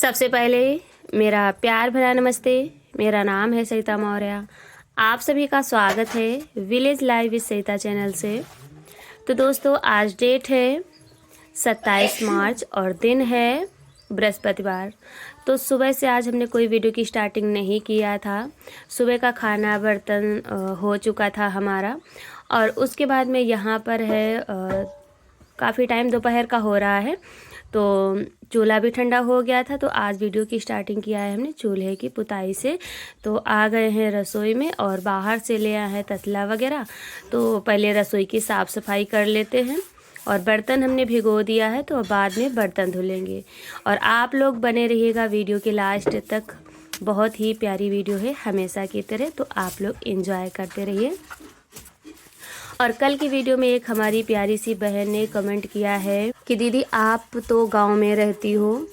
सबसे पहले मेरा प्यार भरा नमस्ते। मेरा नाम है सरिता मौर्य। आप सभी का स्वागत है village live with Sarita channel से। तो दोस्तों, आज डेट है 27 मार्च और दिन है बृहस्पतिवार। तो सुबह से आज हमने कोई वीडियो की स्टार्टिंग नहीं किया था। सुबह का खाना बर्तन हो चुका था हमारा, और उसके बाद में यहाँ पर है काफ़ी टाइम दोपहर का हो रहा है, तो चूल्हा भी ठंडा हो गया था। तो आज वीडियो की स्टार्टिंग किया है हमने चूल्हे की पुताई से। तो आ गए हैं रसोई में और बाहर से ले आए हैं तसला वगैरह। तो पहले रसोई की साफ़ सफाई कर लेते हैं, और बर्तन हमने भिगो दिया है तो बाद में बर्तन धुलेंगे। और आप लोग बने रहिएगा वीडियो के लास्ट तक। बहुत ही प्यारी वीडियो है हमेशा की तरह, तो आप लोग एंजॉय करते रहिए। और कल की वीडियो में एक हमारी प्यारी सी बहन ने कमेंट किया है कि दीदी आप तो गांव में रहती हो,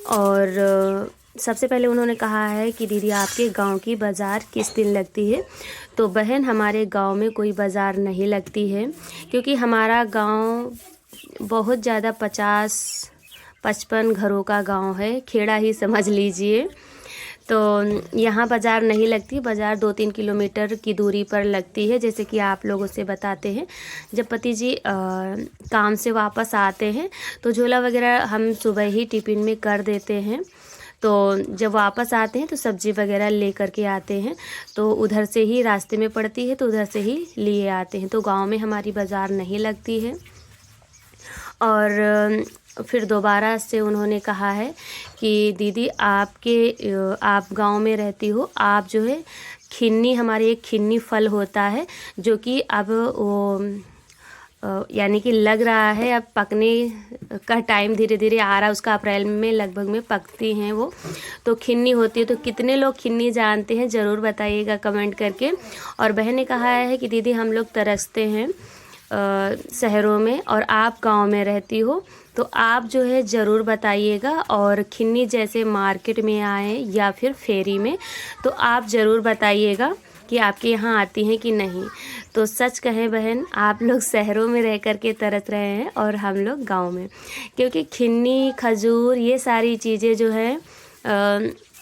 और सबसे पहले उन्होंने कहा है कि दीदी आपके गांव की बाज़ार किस दिन लगती है। तो बहन, हमारे गांव में कोई बाज़ार नहीं लगती है, क्योंकि हमारा गांव बहुत ज़्यादा 50-55 घरों का गांव है, खेड़ा ही समझ लीजिए। तो यहाँ बाज़ार नहीं लगती। बाज़ार 2-3 किलोमीटर की दूरी पर लगती है। जैसे कि आप लोगों से बताते हैं, जब पति जी काम से वापस आते हैं तो झोला वगैरह हम सुबह ही टिफ़िन में कर देते हैं। तो जब वापस आते हैं तो सब्ज़ी वगैरह ले कर के आते हैं, तो उधर से ही रास्ते में पड़ती है, तो उधर से ही लिए आते हैं। तो गांव में हमारी बाज़ार नहीं लगती है। और फिर दोबारा से उन्होंने कहा है कि दीदी आप गांव में रहती हो, आप जो है खिन्नी, हमारे एक खिन्नी फल होता है जो कि अब वो यानी कि लग रहा है, अब पकने का टाइम धीरे धीरे आ रहा है उसका। अप्रैल में लगभग में पकती हैं वो, तो खिन्नी होती है। तो कितने लोग खिन्नी जानते हैं ज़रूर बताइएगा कमेंट करके। और बहन ने कहा है कि दीदी हम लोग तरसते हैं शहरों में और आप गांव में रहती हो, तो आप जो है ज़रूर बताइएगा। और खिन्नी जैसे मार्केट में आए या फिर फेरी में, तो आप ज़रूर बताइएगा कि आपके यहाँ आती हैं कि नहीं। तो सच कहें बहन, आप लोग शहरों में रह कर के तरस रहे हैं और हम लोग गांव में, क्योंकि खिन्नी, खजूर, ये सारी चीज़ें जो है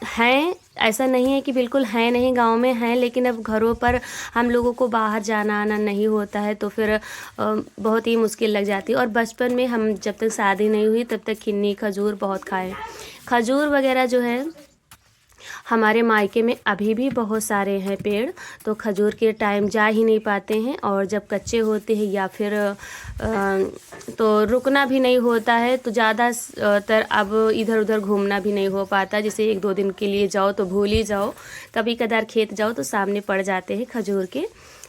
हैं, ऐसा नहीं है कि बिल्कुल हैं नहीं, गांव में हैं, लेकिन अब घरों पर हम लोगों को बाहर जाना आना नहीं होता है, तो फिर बहुत ही मुश्किल लग जाती है। और बचपन में हम जब तक शादी नहीं हुई तब तक खिन्नी, खजूर बहुत खाए। खजूर वगैरह जो है हमारे मायके में अभी भी बहुत सारे हैं पेड़, तो खजूर के टाइम जा ही नहीं पाते हैं। और जब कच्चे होते हैं या फिर तो रुकना भी नहीं होता है, तो ज़्यादातर अब इधर उधर घूमना भी नहीं हो पाता। जैसे 1-2 दिन के लिए जाओ तो भूल ही जाओ, कभी कदार खेत जाओ तो सामने पड़ जाते हैं खजूर के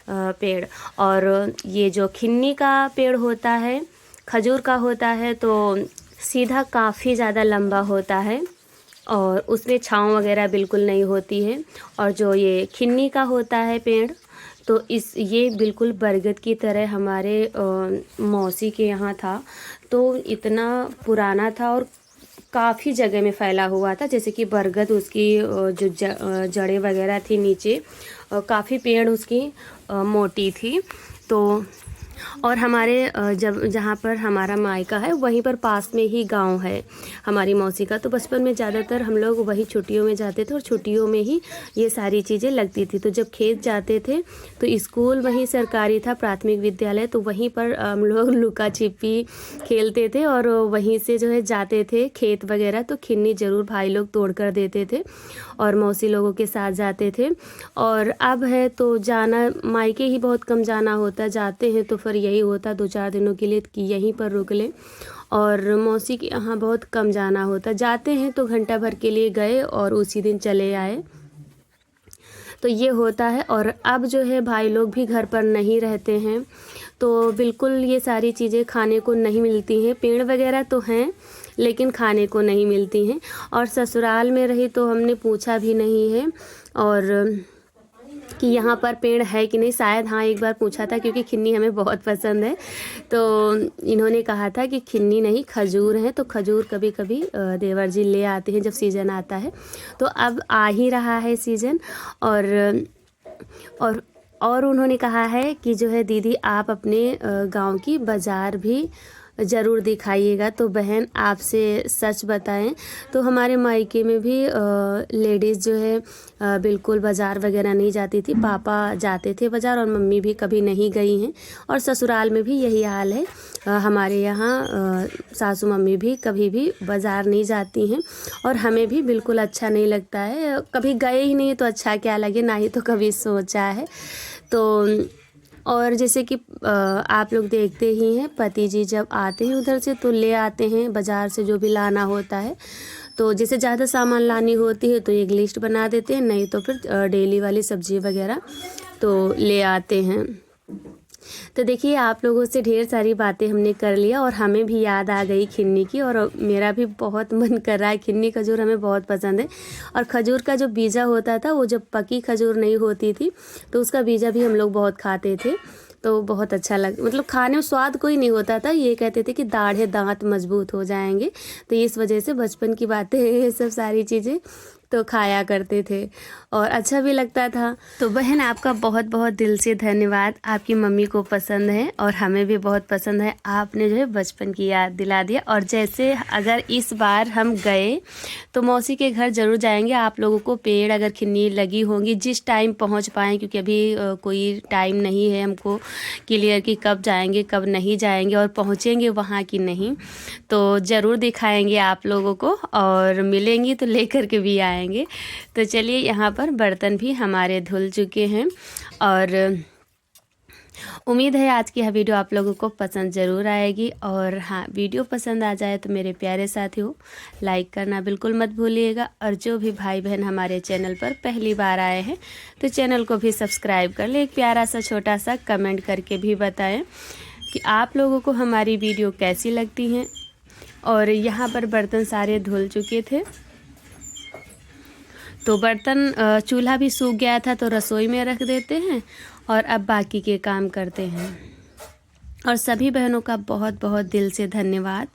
पेड़। और ये जो खिन्नी का पेड़ होता है, खजूर का होता है, तो सीधा काफ़ी ज़्यादा लंबा होता है और उसमें छाँव वगैरह बिल्कुल नहीं होती है। और जो ये खिन्नी का होता है पेड़, तो ये बिल्कुल बरगद की तरह हमारे मौसी के यहाँ था। तो इतना पुराना था और काफ़ी जगह में फैला हुआ था। जैसे कि बरगद, उसकी जो जड़ें वगैरह थी नीचे, काफ़ी पेड़ उसकी मोटी थी। तो और हमारे जहाँ पर हमारा मायका है वहीं पर पास में ही गांव है हमारी मौसी का। तो बचपन में ज़्यादातर हम लोग वही छुट्टियों में जाते थे और छुट्टियों में ही ये सारी चीज़ें लगती थी। तो जब खेत जाते थे तो स्कूल वहीं सरकारी था, प्राथमिक विद्यालय, तो वहीं पर हम लोग लुका छिपी खेलते थे और वहीं से जो है जाते थे खेत वगैरह। तो खिन्नी ज़रूर भाई लोग तोड़ कर देते थे और मौसी लोगों के साथ जाते थे। और अब है तो जाना, मायके ही बहुत कम जाना होता, जाते हैं तो फिर यही होता 2-4 दिनों के लिए कि यहीं पर रुक लें। और मौसी के यहाँ बहुत कम जाना होता, जाते हैं तो घंटा भर के लिए गए और उसी दिन चले आए, तो ये होता है। और अब जो है भाई लोग भी घर पर नहीं रहते हैं, तो बिल्कुल ये सारी चीज़ें खाने को नहीं मिलती हैं। पेड़ वगैरह तो हैं लेकिन खाने को नहीं मिलती हैं। और ससुराल में रही तो हमने पूछा भी नहीं है और कि यहाँ पर पेड़ है कि नहीं। शायद हाँ, एक बार पूछा था, क्योंकि खिन्नी हमें बहुत पसंद है। तो इन्होंने कहा था कि खिन्नी नहीं, खजूर है। तो खजूर कभी कभी देवर जी ले आते हैं जब सीज़न आता है। तो अब आ ही रहा है सीज़न। और उन्होंने कहा है कि जो है दीदी आप अपने गांव की बाज़ार भी ज़रूर दिखाइएगा। तो बहन आपसे सच बताएं तो हमारे मायके में भी लेडीज़ जो है बिल्कुल बाज़ार वगैरह नहीं जाती थी। पापा जाते थे बाज़ार और मम्मी भी कभी नहीं गई हैं, और ससुराल में भी यही हाल है। हमारे यहाँ सासू मम्मी भी कभी भी बाज़ार नहीं जाती हैं, और हमें भी बिल्कुल अच्छा नहीं लगता है। कभी गए ही नहीं तो अच्छा क्या लगे, ना ही तो कभी सोचा है। तो और जैसे कि आप लोग देखते ही हैं, पति जी जब आते हैं उधर से तो ले आते हैं बाज़ार से जो भी लाना होता है। तो जैसे ज़्यादा सामान लानी होती है तो एक लिस्ट बना देते हैं, नहीं तो फिर डेली वाली सब्ज़ी वगैरह तो ले आते हैं। तो देखिए आप लोगों से ढेर सारी बातें हमने कर लिया, और हमें भी याद आ गई खिन्नी की, और मेरा भी बहुत मन कर रहा है। खिन्नी खजूर हमें बहुत पसंद है, और खजूर का जो बीजा होता था, वो जब पकी खजूर नहीं होती थी तो उसका बीजा भी हम लोग बहुत खाते थे। तो बहुत अच्छा मतलब खाने में स्वाद कोई नहीं होता था, ये कहते थे कि दाढ़े दांत मजबूत हो जाएंगे। तो इस वजह से बचपन की बातें ये सब सारी चीज़ें तो खाया करते थे, और अच्छा भी लगता था। तो बहन आपका बहुत बहुत दिल से धन्यवाद। आपकी मम्मी को पसंद है और हमें भी बहुत पसंद है। आपने जो है बचपन की याद दिला दिया। और जैसे अगर इस बार हम गए तो मौसी के घर ज़रूर जाएंगे। आप लोगों को पेड़ अगर खिन्नी लगी होंगी, जिस टाइम पहुंच पाएँ, क्योंकि अभी कोई टाइम नहीं है हमको क्लियर कि कब जाएंगे कब नहीं जाएंगे और पहुंचेंगे वहाँ कि नहीं, तो ज़रूर दिखाएंगे आप लोगों को, और मिलेंगी तो लेकर के भी आएंगे। तो चलिए, यहाँ पर बर्तन भी हमारे धुल चुके हैं, और उम्मीद है आज की यह वीडियो आप लोगों को पसंद ज़रूर आएगी। और हाँ, वीडियो पसंद आ जाए तो मेरे प्यारे साथियों लाइक करना बिल्कुल मत भूलिएगा, और जो भी भाई बहन हमारे चैनल पर पहली बार आए हैं तो चैनल को भी सब्सक्राइब कर ले। एक प्यारा सा छोटा सा कमेंट करके भी बताएं कि आप लोगों को हमारी वीडियो कैसी लगती हैं। और यहाँ पर बर्तन सारे धुल चुके थे, तो बर्तन चूल्हा भी सूख गया था तो रसोई में रख देते हैं, और अब बाकी के काम करते हैं। और सभी बहनों का बहुत बहुत दिल से धन्यवाद।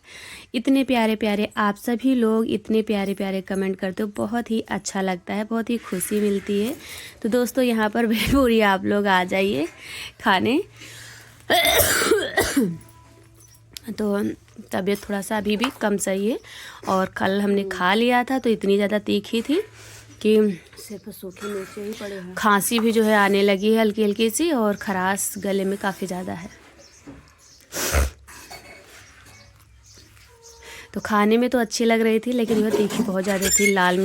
इतने प्यारे प्यारे आप सभी लोग इतने प्यारे प्यारे कमेंट करते हो, बहुत ही अच्छा लगता है, बहुत ही खुशी मिलती है। तो दोस्तों यहाँ पर भेलपुरी आप लोग आ जाइए खाने। तो तबीयत थोड़ा सा अभी भी कम सही है, और कल हमने खा लिया था तो इतनी ज़्यादा तीखी थी कि सिर्फ सूखी मिर्ची ही पड़े हैं। खांसी भी जो है आने लगी है हल्की हल्की सी, और खराश गले में काफ़ी ज़्यादा है। तो खाने में तो अच्छी लग रही थी, लेकिन वह तीखी बहुत ज़्यादा थी। लाल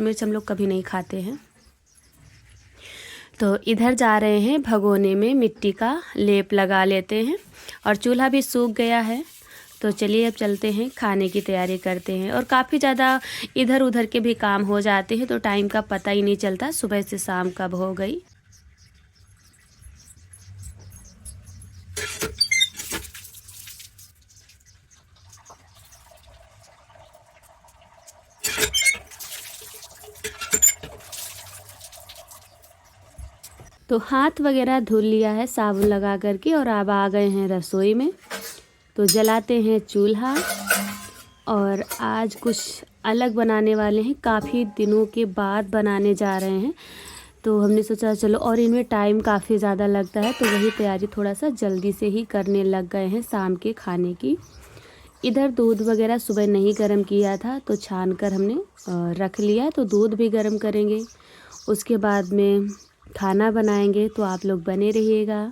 मिर्च हम लोग कभी नहीं खाते हैं। तो इधर जा रहे हैं भगोने में मिट्टी का लेप लगा लेते हैं, और चूल्हा भी सूख गया है। तो चलिए अब चलते हैं, खाने की तैयारी करते हैं। और काफ़ी ज़्यादा इधर उधर के भी काम हो जाते हैं, तो टाइम का पता ही नहीं चलता सुबह से शाम कब हो गई। तो हाथ वगैरह धुल लिया है साबुन लगा करके, और अब आ गए हैं रसोई में। तो जलाते हैं चूल्हा, और आज कुछ अलग बनाने वाले हैं। काफ़ी दिनों के बाद बनाने जा रहे हैं, तो हमने सोचा चलो, और इनमें टाइम काफ़ी ज़्यादा लगता है, तो वही तैयारी थोड़ा सा जल्दी से ही करने लग गए हैं शाम के खाने की। इधर दूध वगैरह सुबह नहीं गर्म किया था, तो छान कर हमने रख लिया है। तो दूध भी गर्म करेंगे, उसके बाद में खाना बनाएंगे। तो आप लोग बने रहिएगा।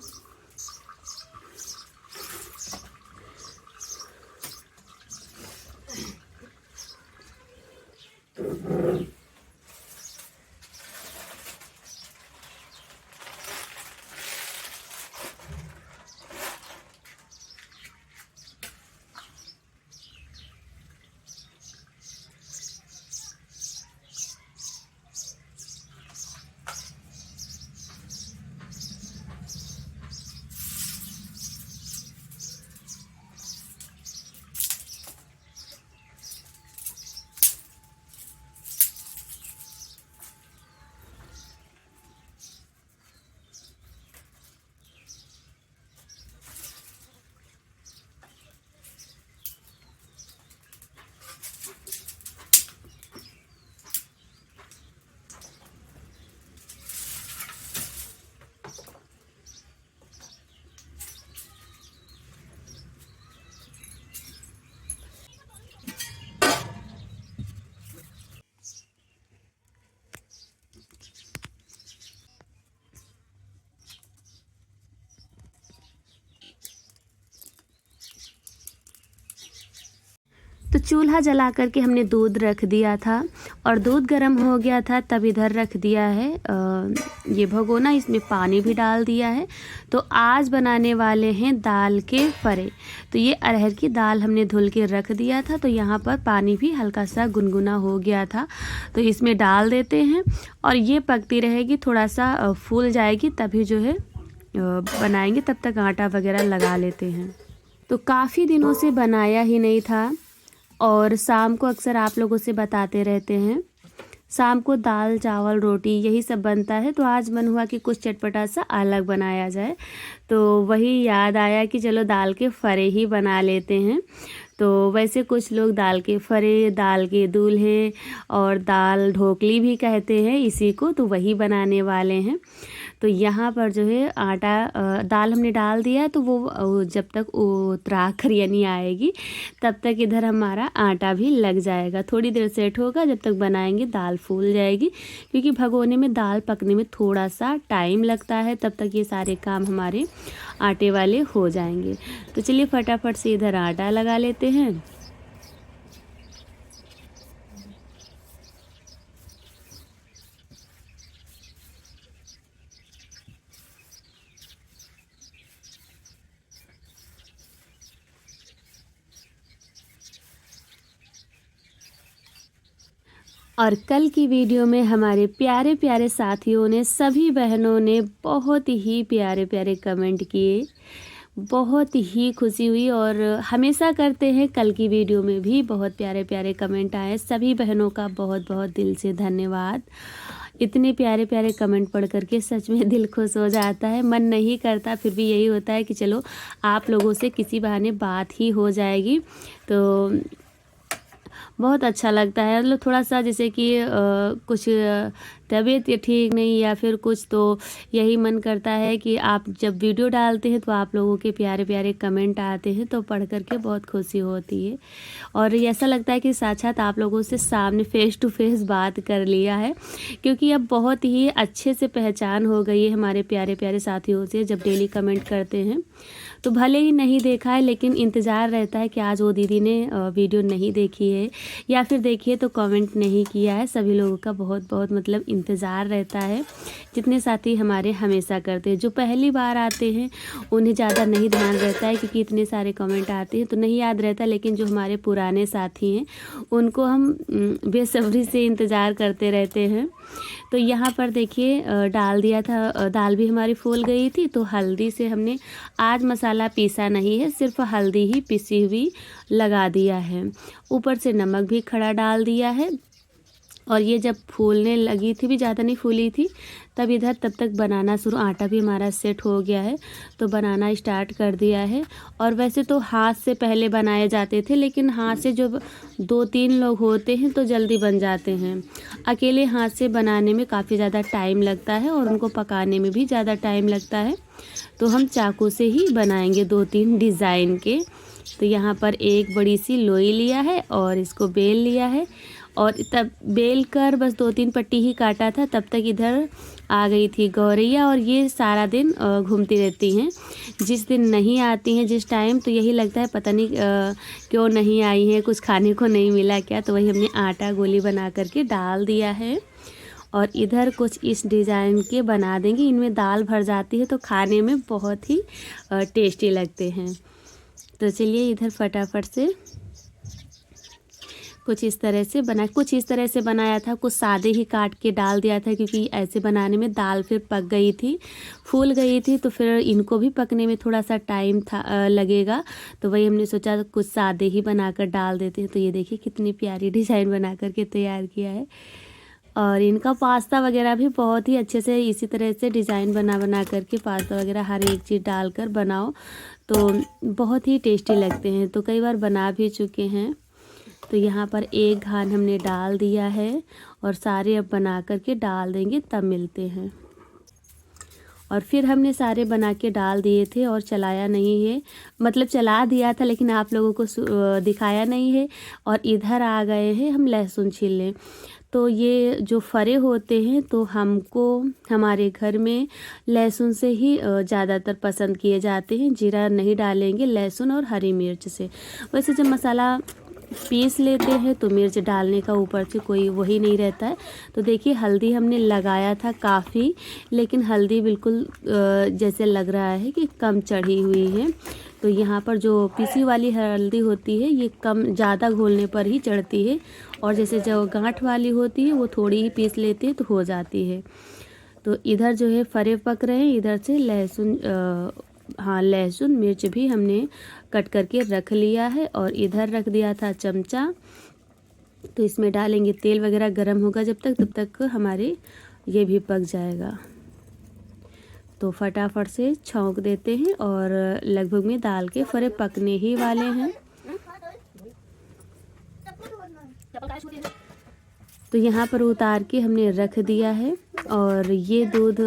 तो चूल्हा जला करके हमने दूध रख दिया था और दूध गर्म हो गया था, तब इधर रख दिया है ये भगोना, इसमें पानी भी डाल दिया है। तो आज बनाने वाले हैं दाल के फरे। तो ये अरहर की दाल हमने धुल के रख दिया था, तो यहाँ पर पानी भी हल्का सा गुनगुना हो गया था, तो इसमें डाल देते हैं और ये पकती रहेगी, थोड़ा सा फूल जाएगी तभी जो है बनाएंगे, तब तक आटा वगैरह लगा लेते हैं। तो काफ़ी दिनों से बनाया ही नहीं था और शाम को अक्सर आप लोगों से बताते रहते हैं, शाम को दाल चावल रोटी यही सब बनता है। तो आज मन हुआ कि कुछ चटपटा सा अलग बनाया जाए, तो वही याद आया कि चलो दाल के फरे ही बना लेते हैं। तो वैसे कुछ लोग दाल के फरे, दाल के दूल्हे और दाल ढोकली भी कहते हैं इसी को, तो वही बनाने वाले हैं। तो यहाँ पर जो है आटा दाल हमने डाल दिया, तो वो जब तक उतरा कर यानी आएगी तब तक इधर हमारा आटा भी लग जाएगा। थोड़ी देर सेट होगा, जब तक बनाएंगे दाल फूल जाएगी, क्योंकि भगोने में दाल पकने में थोड़ा सा टाइम लगता है, तब तक ये सारे काम हमारे आटे वाले हो जाएंगे। तो चलिए फटाफट से इधर आटा लगा लेते हैं। और कल की वीडियो में हमारे प्यारे प्यारे साथियों ने, सभी बहनों ने बहुत ही प्यारे प्यारे कमेंट किए, बहुत ही खुशी हुई और हमेशा करते हैं। कल की वीडियो में भी बहुत प्यारे प्यारे कमेंट आए, सभी बहनों का बहुत बहुत दिल से धन्यवाद। इतने प्यारे प्यारे कमेंट पढ़ करके सच में दिल खुश हो जाता है, मन नहीं करता, फिर भी यही होता है कि चलो आप लोगों से किसी बहाने बात ही हो जाएगी, तो बहुत अच्छा लगता है। मतलब थोड़ा सा जैसे कि कुछ तबीयत ठीक नहीं या फिर कुछ, तो यही मन करता है कि आप जब वीडियो डालते हैं तो आप लोगों के प्यारे प्यारे कमेंट आते हैं, तो पढ़ करके बहुत खुशी होती है और ऐसा लगता है कि साक्षात आप लोगों से सामने फेस टू फेस बात कर लिया है, क्योंकि अब बहुत ही अच्छे से पहचान हो गई है हमारे प्यारे प्यारे साथियों से। जब डेली कमेंट करते हैं तो भले ही नहीं देखा है, लेकिन इंतज़ार रहता है कि आज वो दीदी ने वीडियो नहीं देखी है या फिर देखी है तो कमेंट नहीं किया है। सभी लोगों का बहुत बहुत मतलब इंतज़ार रहता है। जितने साथी हमारे हमेशा करते हैं, जो पहली बार आते हैं उन्हें ज़्यादा नहीं ध्यान रहता है, क्योंकि इतने सारे कमेंट आते हैं तो नहीं याद रहता, लेकिन जो हमारे पुराने साथी हैं उनको हम बेसब्री से इंतज़ार करते रहते हैं। तो यहाँ पर देखिए डाल दिया था, दाल भी हमारी फूल गई थी, तो हल्दी से हमने आज मसाला पीसा नहीं है, सिर्फ हल्दी ही पिसी हुई लगा दिया है। ऊपर से नमक भी खड़ा डाल दिया है और ये जब फूलने लगी थी, भी ज़्यादा नहीं फूली थी, तब इधर तब तक बनाना शुरू, आटा भी हमारा सेट हो गया है तो बनाना स्टार्ट कर दिया है। और वैसे तो हाथ से पहले बनाए जाते थे, लेकिन हाथ से जब 2-3 लोग होते हैं तो जल्दी बन जाते हैं। अकेले हाथ से बनाने में काफ़ी ज़्यादा टाइम लगता है और उनको पकाने में भी ज़्यादा टाइम लगता है, तो हम चाकू से ही बनाएंगे 2-3 डिज़ाइन के। तो यहाँ पर एक बड़ी सी लोई लिया है और इसको बेल लिया है और तब बेल कर बस 2-3 पट्टी ही काटा था, तब तक इधर आ गई थी गौरैया और ये सारा दिन घूमती रहती हैं। जिस दिन नहीं आती हैं जिस टाइम, तो यही लगता है पता नहीं क्यों नहीं आई हैं, कुछ खाने को नहीं मिला क्या, तो वही हमने आटा गोली बना करके डाल दिया है और इधर कुछ इस डिज़ाइन के बना देंगे। इनमें दाल भर जाती है तो खाने में बहुत ही टेस्टी लगते हैं। तो चलिए इधर फटाफट से कुछ इस तरह से बनाया था, कुछ सादे ही काट के डाल दिया था, क्योंकि ऐसे बनाने में दाल फिर पक गई थी, फूल गई थी, तो फिर इनको भी पकने में थोड़ा सा टाइम था लगेगा, तो वही हमने सोचा कुछ सादे ही बनाकर डाल देते हैं। तो ये देखिए कितनी प्यारी डिज़ाइन बना करके तैयार किया है। और इनका पास्ता वगैरह भी बहुत ही अच्छे से इसी तरह से डिज़ाइन बना करके पास्ता वगैरह हर एक चीज़ डालकर बनाओ तो बहुत ही टेस्टी लगते हैं। तो कई बार बना भी चुके हैं। तो यहाँ पर एक घान हमने डाल दिया है और सारे अब बना करके डाल देंगे, तब मिलते हैं। और फिर हमने सारे बना के डाल दिए थे और चलाया नहीं है, मतलब चला दिया था लेकिन आप लोगों को दिखाया नहीं है। और इधर आ गए हैं हम लहसुन छीलने। तो ये जो फरे होते हैं तो हमको हमारे घर में लहसुन से ही ज़्यादातर पसंद किए जाते हैं, जीरा नहीं डालेंगे, लहसुन और हरी मिर्च से। वैसे जब मसाला पीस लेते हैं तो मिर्च डालने का ऊपर से कोई वही नहीं रहता है। तो देखिए हल्दी हमने लगाया था काफ़ी, लेकिन हल्दी बिल्कुल जैसे लग रहा है कि कम चढ़ी हुई है। तो यहाँ पर जो पिसी वाली हल्दी होती है ये कम ज़्यादा घोलने पर ही चढ़ती है, और जैसे जो गांठ वाली होती है वो थोड़ी ही पीस लेते हैं तो हो जाती है। तो इधर जो है फरे पक रहे हैं, इधर से लहसुन लहसुन मिर्च भी हमने कट करके रख लिया है, और इधर रख दिया था चमचा। तो इसमें डालेंगे तेल वगैरह गर्म होगा जब तक, तब तक हमारे ये भी पक जाएगा। तो फटाफट से छौंक देते हैं, और लगभग में दाल के फरे पकने ही वाले हैं। तो यहाँ पर उतार के हमने रख दिया है, और ये दूध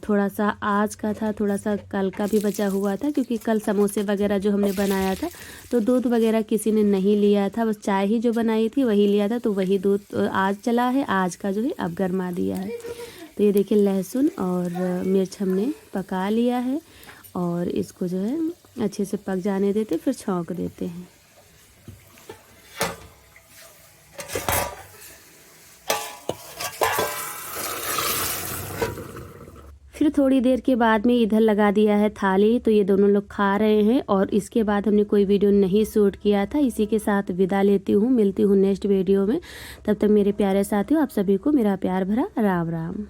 थोड़ा सा आज का था, थोड़ा सा कल का भी बचा हुआ था, क्योंकि कल समोसे वगैरह जो हमने बनाया था तो दूध वगैरह किसी ने नहीं लिया था, बस चाय ही जो बनाई थी वही लिया था। तो वही दूध आज चला है, आज का जो है अब गरमा दिया है। तो ये देखिए लहसुन और मिर्च हमने पका लिया है, और इसको जो है अच्छे से पक जाने देते, फिर छौंक देते हैं। फिर थोड़ी देर के बाद में इधर लगा दिया है थाली, तो ये दोनों लोग खा रहे हैं। और इसके बाद हमने कोई वीडियो नहीं शूट किया था। इसी के साथ विदा लेती हूँ, मिलती हूँ नेक्स्ट वीडियो में। तब तक मेरे प्यारे साथियों, आप सभी को मेरा प्यार भरा राम राम।